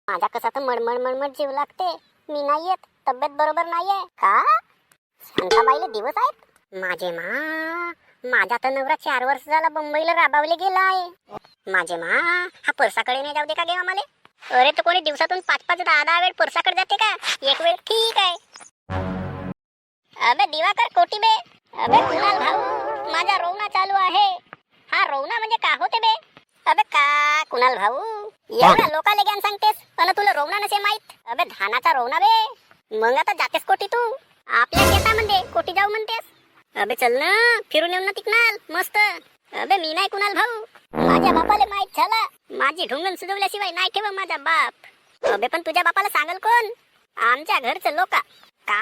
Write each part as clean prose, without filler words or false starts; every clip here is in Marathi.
माझा कसा तर मळमळ मळमळ जीव लागते. मी नाही येत, तब्येत बरोबर नाहीये का? शांताबाईला दिवस आहेत माझे माझा तर नवरा 4 वर्ष झाला मुंबईला राबावले गेला आहे. माझे हा परसाकडे नाही जाऊ दे का गे आम्हाला? अरे तो कोणी दिवसातून 5-5 10-10 वेळ परसाकडे जाते का? एक वेळ ठीक आहे. अबे दिवाकर कोटी बे. अबे कुणाल भाऊ, माझा रोवणा चालू आहे. हा रोवणा म्हणजे का होते बे? अबे का कुणाल भाऊ, एवढा लोकाले ज्ञान सांगतेस पण तुला रोवणा नसे माहित? अबे धानाचा रोवणा बे. मग आता जातेस कोटी तू? आपल्या शेतामध्ये कोटी जाऊ म्हणतेस? अबे चल ना, फिरून येऊन ना तिकनाल मस्त. अबे मी नाही कुणाल भाऊ, माझ्या बापाले माहित झाला. माझी ढुंगण सुजवल्याशिवाय नाही ठेवा माझा बाप. अबे पण तुझ्या बापाला सांगल कोण? आमच्या घरचे लोक का?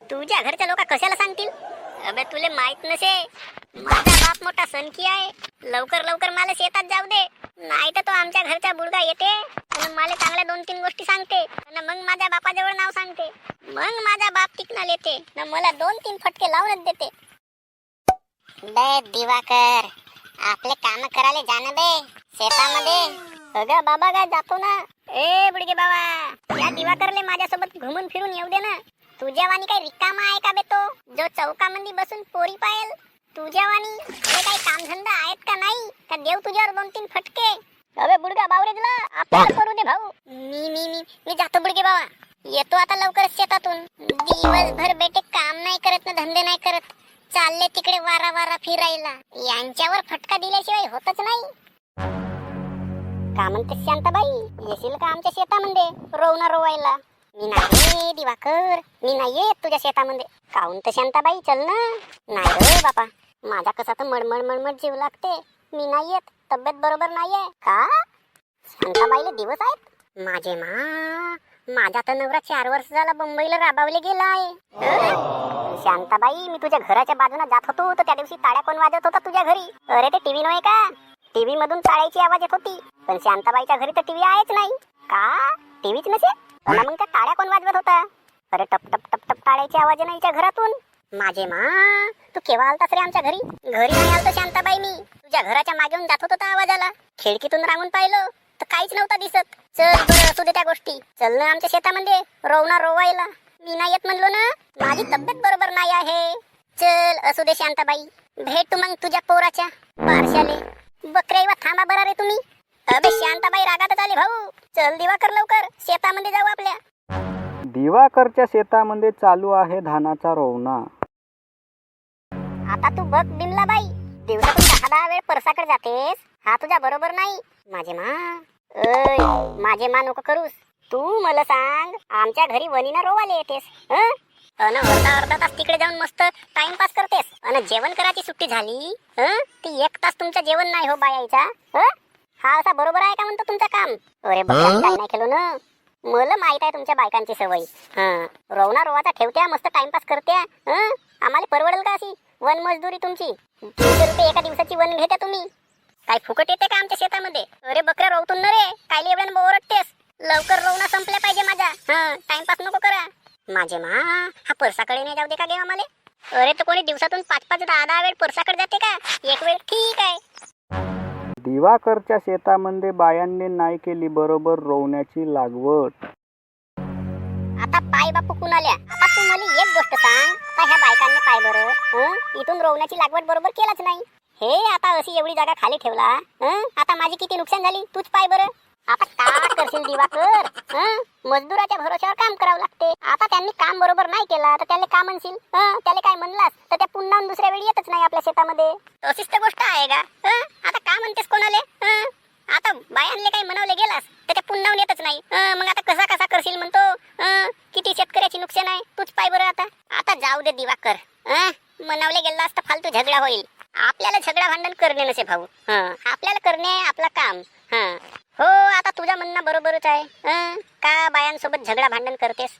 तुझ्या घरच्या लोक कशाला सांगतील? अबे तुले माहित नसे, माझा बाप मोठा सनकी आहे. लवकर लवकर मला शेतात जाऊ दे, नाही तर तो आमच्या घरचा बुडगा येते आणि मला चांगल्या 2-3 गोष्टी सांगते आणि मग माझ्या बापाजवळ नाव सांगते. मग माझा बाप तिकनाल येते ना मला 2-3 फटके लावूनच देते. बे दिवाकर, आपले काम करायला जाणं बे शेतामध्ये. अगं बाबा काय जातो ना. ए बुडगे बाबा, या दिवाकरले माझ्यासोबत घुमून फिरून येऊ दे ना. तुझ्या वाणी काही रिकामा आहे का बे तो, जो चौकामध्ये बसून पोरी पायल? तुझ्या वाणी ते काही कामधंदा आहेत का नाही का देव तुझ्यावर 2-3 फटके? अबे बुडगा बावरेजला आपल्याला करू दे भाऊ. मी जातो बुडगे बाबा, येतो आता लवकरच शेतातून. दिवसभर बेटे काम नाही करत ना धंदे नाही करत, चालले तिकडे वारा वारा फिरायला. यांच्यावर फटका दिल्याशिवाय होतच नाही. का म्हणते शांताबाई, येशील का आमच्या शेतामध्ये रोवणा रोवायला? मी नाही दिवाकर, मी नाही येत तुझ्या शेतामध्ये. काहून तर शांताबाई चल ना. नाही रे बापा, माझा कसा तर मळमळ मळमळ जीव लागते. मी नाही येत, तब्येत बरोबर नाहीये का? शांताबाईला दिवस आहेत माझे माझा तर नवरा 4 वर्ष झाला मुंबईला राबावले गेला आहे. शांताबाई, मी तुझ्या घराच्या बाजूने जात होतो तर त्या दिवशी टाळ्या कोण वाजवत होता तुझ्या घरी? अरे ते टीव्ही नव्हे का? टीव्ही मधून टाळ्याची आवाज येत होती. पण शांताबाईच्या घरी तर टीव्ही आहेच नाही का? टीव्हीच नसे मग त्या टाळ्या कोण वाजवत होता? अरे टप टप टप टप टाळ्याची आवाज आहे ना घरातून. माझे तू केव्हा आलतास रे आमच्या घरी? घरी नाही आलतो शांताबाई, मी तुझ्या घराच्या मागेून जात होता आवाजाला. खिडकीतून रांगून पाहिलं तर काहीच नव्हता दिसत. चल बरं असू दे त्या गोष्टी, चल ना आमच्या शेतामध्ये रोवणा रोवायला. मी नाही येत म्हणलो ना, माझी तब्येत बरोबर नाही आहे. चल असू दे शांताबाई, भेटू मग तुझ्या पोराच्या बारशाले. बकऱ्या थांबा बरा रे तुम्ही. अबे शांताबाई रागातच आली भाऊ. चल दिवाकर लवकर शेतामध्ये जाऊ आपल्या. दिवाकरच्या शेतामध्ये चालू आहे धानाचा रोवणा. आता तू बघ बिमलाबाई, दिवसातून 10-10 वेळ परसाकडे जातेस, हा तुझ्या बरोबर नाही. माझे नको करूस. तू मला सांग, आमच्या घरी वनीना रोवाले येतेस अन अर्धा तास तिकडे जाऊन मस्त टाइमपास करतेस. अन जेवण करायची सुट्टी झाली ती 1 तास तुमचं जेवण नाही हो बायाचा. हा असा बरोबर आहे का म्हणतो तुमचं काम? अरे बघा काय नाही केलो ना, मला माहित आहे तुमच्या बायकांची सवय. रोवणा रोवाचा ठेवत्या, मस्त टाइमपास करत्या. आम्हाला परवडेल का अशी वन मजदुरी तुमची? 300 रुपये एका दिवसाची वन घेत्या तुम्ही. काय फुकट येते का आमच्या शेतामध्ये? अरे बकऱ्या रोवतून ना रे, कायले एवढ्यानं ओरडतेस? लवकर रोवणा संपल्या पाहिजे माझा. टाइमपास नको करा. माझे हा परसाकडे नाही जाऊ दे का गे आम्हाला? अरे तो कोणी दिवसातून 5-5 10-10 वेळ परसाकडे जाते का? एक वेळ ठीक आहे. दिवाकरच्या शेतामध्ये बायांनी नाही केली बरोबर रोवण्याची लागवड. आता पाय बापू कुणाल्या, आता तू मला एक गोष्ट सांग, का ह्या बायकांनी पाय बरं इथून रोवण्याची लागवड बरोबर केलाच नाही. हे आता अशी एवढी जागा खाली ठेवला, आता माझी किती नुकसान झाली तूच पाय बरं. आता का करशील दिवाकर? मजदुराच्या भरोश्यावर काम करावं लागते. आता त्यांनी काम बरोबर नाही केला तर त्याला का म्हणशील? त्याला काय म्हणलास तर त्या पुन्हा दुसऱ्या वेळी येतच नाही आपल्या शेतामध्ये. तशीच तर गोष्ट आहे का? आता का म्हणतेस कोणाले? आता बायांले काही म्हणवले गेलास तर त्या पुन्हा येतच नाही. मग आता कसा करशील म्हणतो? किती शेतकऱ्याची नुकसान आहे, तूच पाय बरं. आता जाऊ दे दिवाकर, म्हणवले गेलास तर फालतू झगडा होईल. आपल्याला झगडा भांडण करणे नसे भाऊ. आपल्याला करणे आपला काम. हो आता तुझं म्हणणं बरोबरच आहे. का बायांसोबत झगडा भांडण करतेस?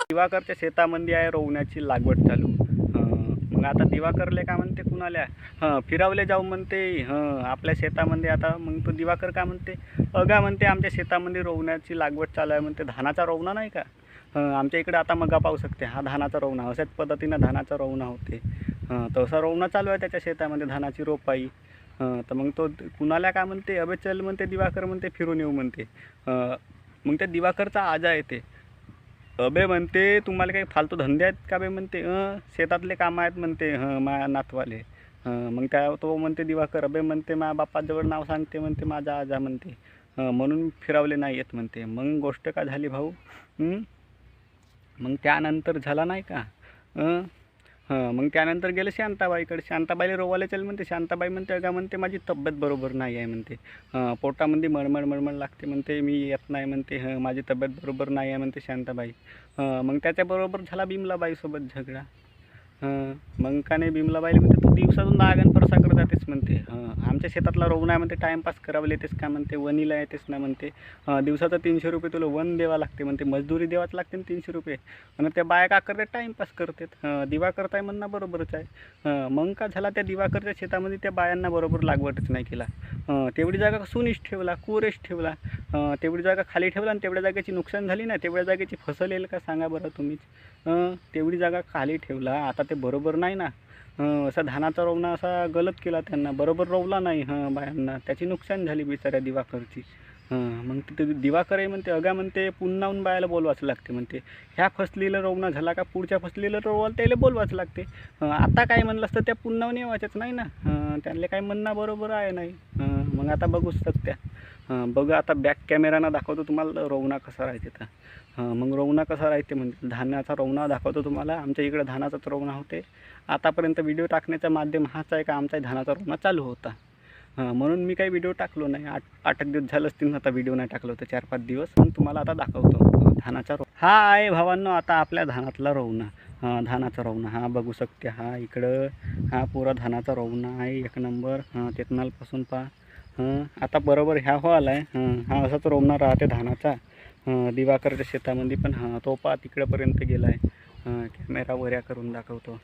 दिवाकरच्या शेतामध्ये आहे रोवण्याची लागवड चालू. मग आता दिवाकरले का म्हणते कुणाल्या फिरावले जाऊ म्हणते आपल्या शेतामध्ये. आता मग तो दिवाकर का म्हणते, अगा म्हणते आमच्या शेतामध्ये रोवण्याची लागवड चालू आहे म्हणते. धानाचा रोवणा नाही का आमच्या इकडे? आता मगा पाहू शकते, हा धानाचा रोवणा. अशाच पद्धतीनं धानाचा रोवणा होते. तसा रोवणं चालू आहे त्याच्या शेतामध्ये धानाची रोपाई. तर मग तो कुणाला काय म्हणते, अबे चल म्हणते दिवाकर म्हणते फिरून येऊ म्हणते. मग त्या दिवाकरचा आजा येते. अबे म्हणते तुम्हाला काही फालतू धंदे आहेत का बे म्हणते, शेतातले कामं आहेत म्हणते माझ्या नातवाले. मग तो म्हणते दिवाकर, अबे म्हणते माझ्या बापाजवळ नाव सांगते म्हणते माझा आजा म्हणते, म्हणून फिरावले नाही येत म्हणते. मग गोष्ट का झाली भाऊ. मग त्यानंतर झाला नाही का, मग त्यानंतर गेलं शांताबाईकडे. शांताबाईला रोवायला चल म्हणते. शांताबाई म्हणते अगा म्हणते माझी तब्येत बरोबर नाही आहे म्हणते, पोटामध्ये मळमळ लागते म्हणते, मी येत नाही म्हणते, माझी तब्येत बरोबर नाही आहे म्हणते शांताबाई. मग त्याच्याबरोबर झाला बिमलाबाईसोबत झगडा. मग का नाही बिमलाबाईला म्हणते तू दिवसातून 10 गण परसा करत जातेस म्हणते, आमच्या शेतातला रोवणा आहे म्हणते, टाईमपास करावं येतेस का म्हणते, वनीला येतेस ना म्हणते, दिवसाचं 300 रुपये तुला वन द्यावा लागते म्हणते, मजदुरी द्यावाच लागते 300 रुपये. आणि त्या बाया का करतात, टाईमपास करतात. दिवाकर ताई म्हणणं बरोबरच आहे. मग का झाला त्या दिवाकरच्या शेतामध्ये त्या बायांना बरोबर लागवटच नाही केला. तेवढी जागा सुनीश ठेवला, कुरेश ठेवला, तेवढी जागा खाली ठेवला आणि तेवढ्या जागेची नुकसान झाली ना, तेवढ्या जागेची फसल येईल का सांगा बरं तुम्हीच. तेवढी जागा खाली ठेवला, आता ते बरोबर नाही ना. असा धानाचा रोवणा असा गलत केला त्यांना, बरोबर रोवला नाही बायांना, त्याची नुकसान झाली बिचाऱ्या दिवाकरची. मग तिथे दिवाकर आहे म्हणते अगा म्हणते पुन्हाहून बायाला बोलवाच लागते म्हणते, ह्या फसलीला रोवणा झाला का पुढच्या फसलीला रोवायला त्याला बोलवाच लागते. आता काय म्हणलं असतं त्या पुन्हाहून येवायचंच नाही ना, त्यांना काय म्हणणं बरोबर आहे नाही. मग आता बघूच शकत्या. बघा आता बॅक कॅमेरानं दाखवतो तुम्हाला रोवणा कसा राहते तर. मग रोवणा कसा राहते म्हणजे धानाचा रोवणा दाखवतो तुम्हाला. आमच्या इकडं धानाचाच रोवणा होते. आतापर्यंत व्हिडिओ टाकण्याचा माध्यम हाच आहे का आमचा धानाचा रोवणा चालू होता. म्हणून मी काही व्हिडिओ टाकलो नाही. 8 दिवस झालं असतील आता व्हिडिओ नाही टाकलो होतं, 4-5 दिवस. मग तुम्हाला आता दाखवतो धानाचा हा आहे भावांनो आता आपल्या धानातला रोवणा. धानाचा रोवणा हा बघू शकते. हा इकडं हा पुरा धानाचा रोवणा आहे 1 नंबर. तेतनालपासून पहा. आता बरोबर ह्या हो आला आहे. हा असाच रोवणा राहते धानाचा दिवाकरच्या शेतामध्ये पण. तो पहा तिकडंपर्यंत गेला आहे. कॅमेरा वऱ्या करून दाखवतो.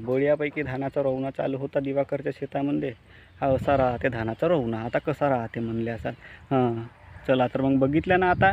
बळ्यापैकी धानाचा रोवणा चालू होता दिवाकरच्या शेतामध्ये. हा असा राहते धानाचा रोवणा. आता कसा राहते म्हणले असाल. चला तर मग बघितलं ना आता